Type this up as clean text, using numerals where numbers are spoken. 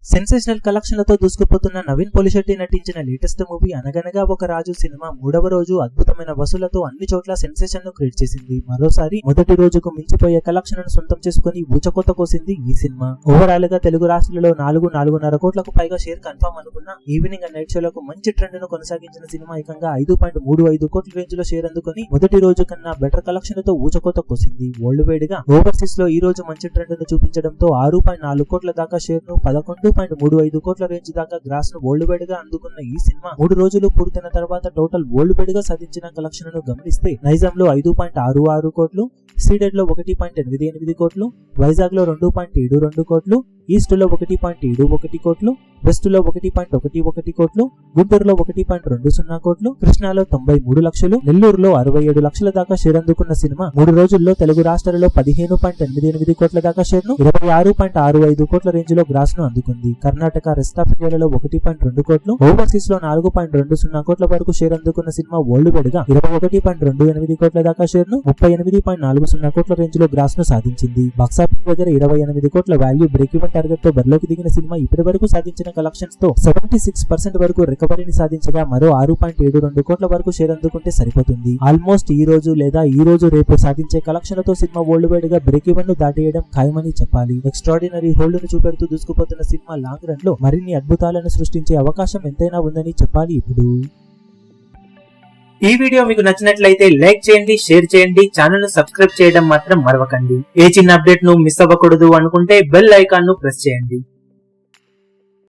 Sensational కలెక్షన్లతో దూసుకుపోతున్న Naveen Polisetty నటించిన latest movie అనగనగా ఒక రాజు సినిమా మూడవ రోజు అద్భుతమైన వసూలతో అన్ని చోట్ల సెన్సేషన్ ను క్రియేట్ చేసింది. మరోసారి మొదటి రోజుకు మించిపోయే కలెక్షన్ ను సొంతం చేసుకుని ఊచకోత కోసింది ఈ సినిమా. ఓవరాల్ గా తెలుగు రాష్ట్రాలలో 4.5 కోట్లకు పైగా షేర్ కన్ఫర్మ్ అనుకున్న ఈవినింగ్ అండ్ నైట్ షోలకు మంచి ట్రెండ్ ను కొనసాగించిన సినిమా ఏకంగా 5.35 కోట్ల రేంజ్ లో షేర్ అందుకుని మొదటి రోజు కన్నా బెటర్ కలెక్షన్ తో ఊచకోత కోసింది. వరల్డ్ వైడ్ గా ఓవర్సీస్ లో ఈ రోజు మంచి ట్రెండ్ ను చూపించడంతో 6.4 కోట్ల దాకా షేర్ ను 11.35 కోట్ల రేంజ్ దాకా గ్రాస్ ను వరల్డ్ వైడ్ గా అందుకున్న ఈ సినిమా 3 రోజులు పూర్తయిన తర్వాత టోటల్ వరల్డ్ వైడ్ గా సాధించిన కలెక్షన్ ను గమనిస్తే నైజాం లో 5.66 కోట్లు, సీడెడ్ లో 1.88 కోట్లు, వైజాగ్ లో 2.72 కోట్లు, ఈస్ట్ లో 1.71 కోట్లు, వెస్ట్ లో 1.11 కోట్లు, గుంటూరులో 1.20 కోట్లు, కృష్ణాలో 93 లక్షలు, నెల్లూరులో 67 లక్షల దాకా షేర్ అందుకున్న సినిమా 3 రోజుల్లో తెలుగు రాష్ట్రాలలో 15.88 కోట్ల దాకా షేర్ ను 26.65 కోట్ల రేంజ్ లో గ్రాస్ ను అందుకుంది. కర్ణాటక, రెస్ట్ ఆఫ్ ఇండియాలో 1.2 కోట్లు, ఓవర్సీస్ లో 4.20 కోట్ల వరకు షేర్ అందుకున్న సినిమా వరల్డ్ వైడ్ గా 21.28 కోట్ల దాకా షేర్ ను 38.40 కోట్ల రేంజ్ లో గ్రాస్ ను సాధించింది. బాక్సాఫీస్ దగ్గర 28 కోట్ల వాల్యూ బ్రేక్ ఈవెన్ టార్గెట్ తో బరిలోకి దిగిన సినిమా ఇప్పటి వరకు సాధించిన కలెక్షన్స్ తో 76% వరకు రికవరీని సాధించగా మరో 6.72 కోట్ల వరకు షేర్ అందుకుంటే సరిపోతుంది. ఆల్మోస్ట్ ఈ రోజు లేదా ఈ రోజు రేపు సాధించే కలెక్షన్లతో సినిమా వరల్డ్ వైడ్ గా బ్రేక్ ఈవెన్ ను దాటేయడం ఖాయమని చెప్పాలి. ఎక్స్ట్రాడినరీ హోల్డ్ ను చూపెడుతూ దూసుకుపోతున్న సినిమా లాంగ్ రన్ లో మరిన్ని అద్భుతాలను సృష్టించే అవకాశం ఎంతైనా ఉందని చెప్పాలి. ఇప్పుడు ఈ వీడియో మీకు నచ్చినట్లయితే లైక్ చేయండి, షేర్ చేయండి, ఛానల్ ను సబ్స్క్రైబ్ చేయడం మాత్రం మరవకండి. ఏ చిన్న అప్డేట్ ను మిస్ అవ్వకూడదు అనుకుంటే బెల్ ఐకాన్ ను ప్రెస్ చేయండి.